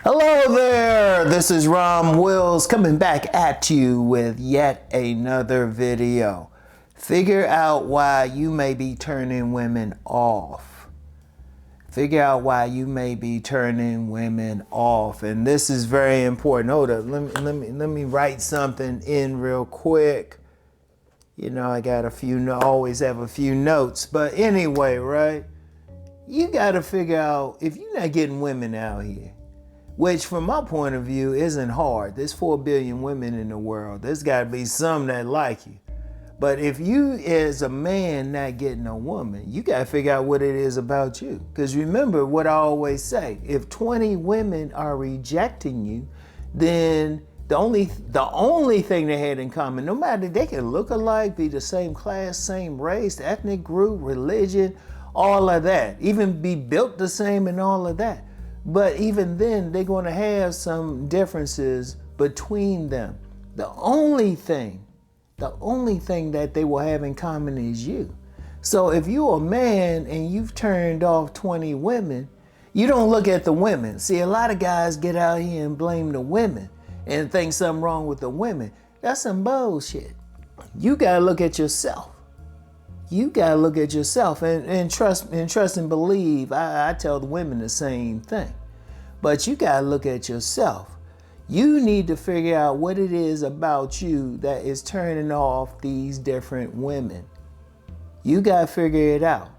Hello there, this is RomWills coming back at you with yet another video. Figure out why you may be turning women off. Figure out why you may be turning women off. And this is very important. Hold up, let me write something in real quick. You know, I got always have a few notes. But anyway, right? You gotta figure out if you're not getting women out here, which from my point of view isn't hard. There's 4 billion women in the world. There's gotta be some that like you. But if you as a man not getting a woman, you gotta figure out what it is about you. Because remember what I always say, if 20 women are rejecting you, then the only thing they had in common, no matter, they can look alike, be the same class, same race, ethnic group, religion, all of that, even be built the same and all of that. But even then, they're going to have some differences between them. The only thing that they will have in common is you. So if you're a man and you've turned off 20 women, you don't look at the women. See, a lot of guys get out here and blame the women and think something wrong with the women. That's some bullshit. You got to look at yourself. You gotta look at yourself and trust and believe. I tell the women the same thing. But you gotta look at yourself. You need to figure out what it is about you that is turning off these different women. You gotta figure it out.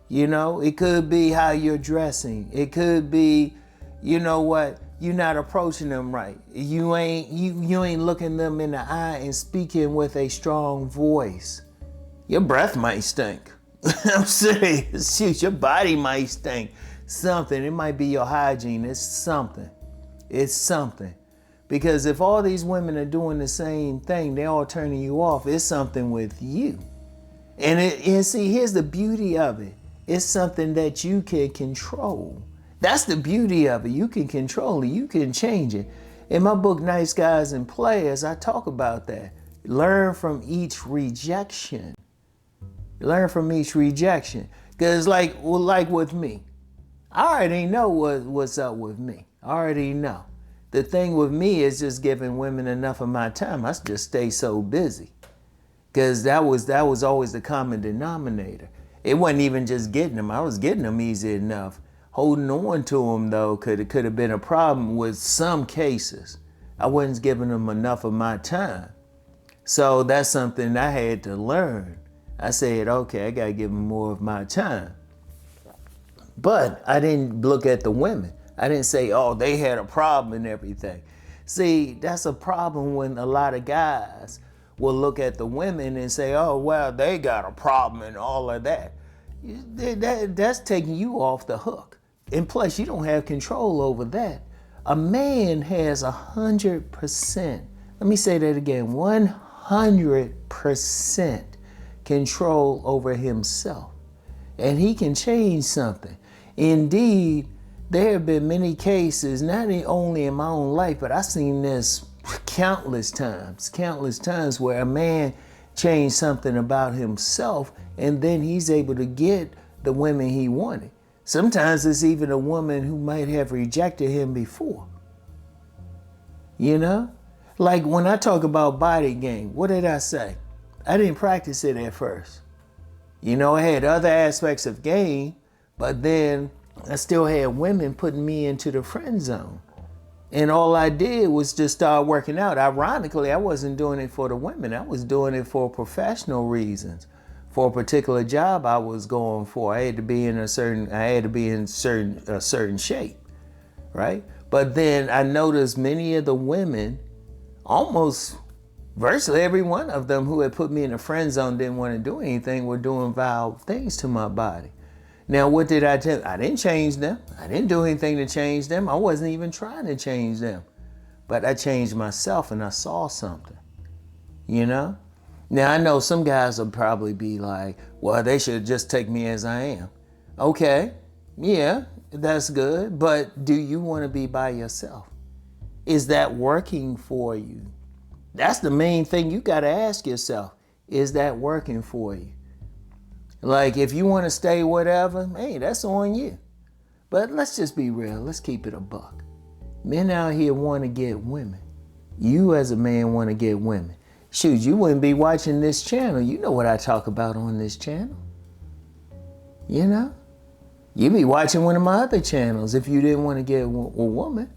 You know, it could be how you're dressing. It could be, you know what, you're not approaching them right. You ain't looking them in the eye and speaking with a strong voice. Your breath might stink. I'm serious. Shoot, your body might stink. Something. It might be your hygiene. It's something. It's something. Because if all these women are doing the same thing, they're all turning you off, it's something with you. And see, here's the beauty of it. It's something that you can control. That's the beauty of it. You can control it. You can change it. In my book, Nice Guys and Players, I talk about that. Learn from each rejection. Learn from each rejection. Because like with me, I already know what's up with me. I already know. The thing with me is just giving women enough of my time. I just stay so busy. Because that was always the common denominator. It wasn't even just getting them. I was getting them easy enough. Holding on to them, though, could have been a problem with some cases. I wasn't giving them enough of my time. So that's something I had to learn. I said, okay, I gotta give them more of my time. But I didn't look at the women. I didn't say, oh, they had a problem and everything. See, that's a problem when a lot of guys will look at the women and say, oh, well, they got a problem and all of that. That's taking you off the hook. And plus, you don't have control over that. A man has 100%, let me say that again, 100% control over himself, and he can change something. Indeed, there have been many cases, not only in my own life, but I've seen this countless times where a man changed something about himself and then he's able to get the women he wanted. Sometimes it's even a woman who might have rejected him before. You know? Like when I talk about body game, what did I say? I didn't practice it at first. You know, I had other aspects of game, but then I still had women putting me into the friend zone. And all I did was just start working out. Ironically, I wasn't doing it for the women. I was doing it for professional reasons. For a particular job I was going for, I had to be in a certain shape, right? But then I noticed many of the women, almost virtually every one of them who had put me in a friend zone, didn't want to do anything, were doing vile things to my body. Now, what did I do? I didn't change them. I didn't do anything to change them. I wasn't even trying to change them. But I changed myself and I saw something, you know? Now, I know some guys will probably be like, well, they should just take me as I am. Okay, yeah, that's good. But do you want to be by yourself? Is that working for you? That's the main thing you got to ask yourself. Is that working for you? Like, if you want to stay whatever, hey, that's on you. But let's just be real. Let's keep it a buck. Men out here want to get women. You as a man want to get women. Shoot, you wouldn't be watching this channel. You know what I talk about on this channel. You know? You'd be watching one of my other channels if you didn't want to get a woman.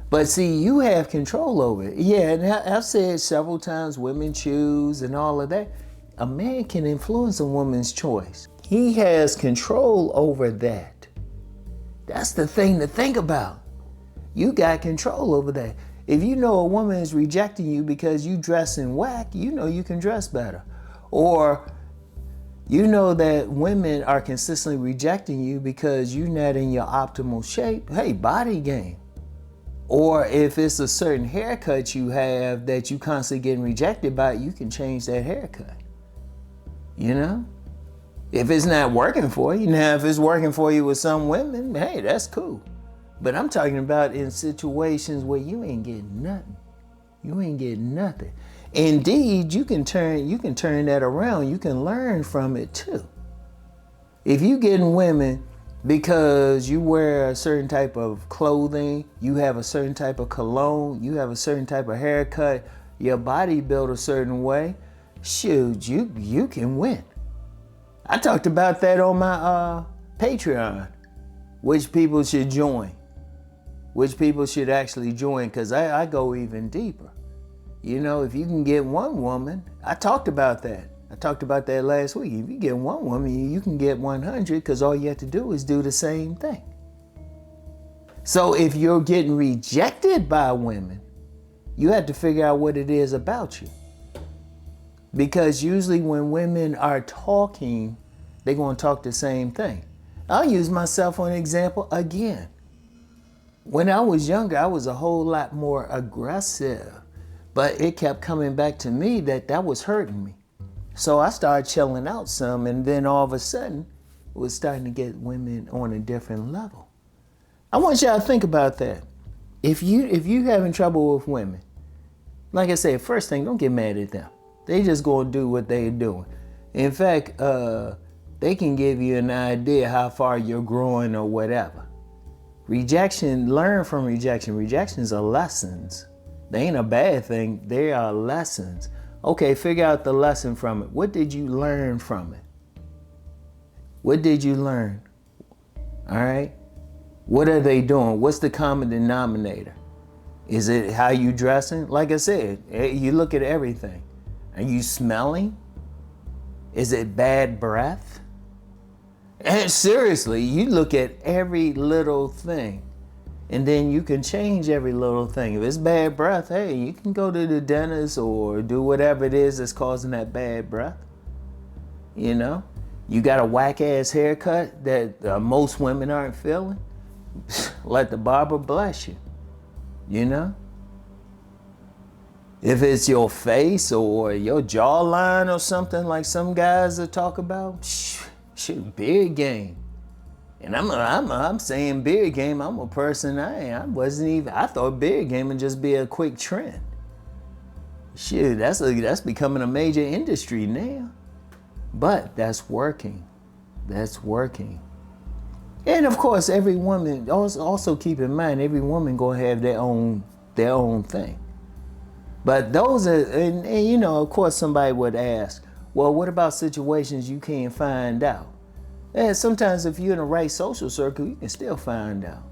But see, you have control over it. Yeah, and I've said several times women choose and all of that. A man can influence a woman's choice. He has control over that. That's the thing to think about. You got control over that. If you know a woman is rejecting you because you dress in whack, you know you can dress better. Or you know that women are consistently rejecting you because you're not in your optimal shape. Hey, body game. Or if it's a certain haircut you have that you constantly getting rejected by, you can change that haircut. You know? If it's not working for you, now if it's working for you with some women, hey, that's cool. But I'm talking about in situations where you ain't getting nothing. You ain't getting nothing. Indeed, you can turn that around. You can learn from it too. If you getting women because you wear a certain type of clothing, you have a certain type of cologne, you have a certain type of haircut, your body built a certain way, shoot, you can win. I talked about that on my Patreon, which people should join, which people should actually join, because I go even deeper. You know, if you can get one woman, I talked about that. I talked about that last week. If you get one woman, you can get 100 because all you have to do is do the same thing. So if you're getting rejected by women, you have to figure out what it is about you. Because usually when women are talking, they're going to talk the same thing. I'll use myself for an example again. When I was younger, I was a whole lot more aggressive, but it kept coming back to me that was hurting me. So I started chilling out some, and then all of a sudden, it was starting to get women on a different level. I want y'all to think about that. If you having trouble with women, like I said, first thing, don't get mad at them. They just gonna do what they're doing. In fact, they can give you an idea how far you're growing or whatever. Rejection, learn from rejection. Rejections are lessons. They ain't a bad thing, they are lessons. Okay, figure out the lesson from it. What did you learn from it? What did you learn? All right? What are they doing? What's the common denominator? Is it how you dressing? Like I said, you look at everything. Are you smelling? Is it bad breath? And seriously, you look at every little thing. And then you can change every little thing. If it's bad breath, hey, you can go to the dentist or do whatever it is that's causing that bad breath. You know? You got a whack-ass haircut that most women aren't feeling. Let the barber bless you. You know? If it's your face or your jawline or something like some guys that talk about, shoot, beard game. And I'm saying beard game. I'm a person I thought beard game would just be a quick trend. Shit, that's becoming a major industry now. But that's working. That's working. And of course, every woman, also keep in mind, every woman gonna have their own thing. But those are, and you know, of course somebody would ask, well, what about situations you can't find out? And sometimes if you're in the right social circle, you can still find out.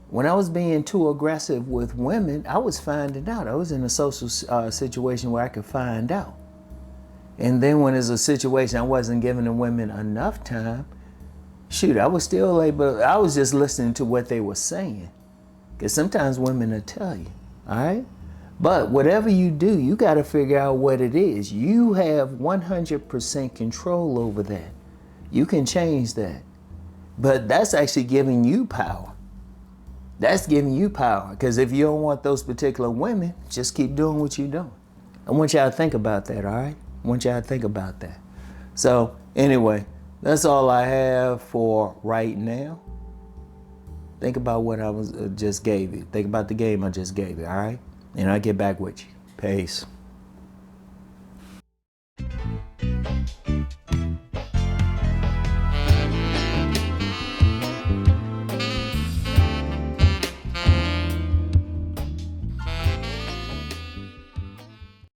When I was being too aggressive with women, I was finding out. I was in a social situation where I could find out. And then when there's a situation I wasn't giving the women enough time, shoot, I was still able, I was just listening to what they were saying. Because sometimes women will tell you, all right? But whatever you do, you got to figure out what it is. You have 100% control over that. You can change that. But that's actually giving you power. That's giving you power. Because if you don't want those particular women, just keep doing what you're doing. I want y'all to think about that, all right? I want y'all to think about that. So anyway, that's all I have for right now. Think about what I just gave you. Think about the game I just gave you, all right? And I'll get back with you. Peace.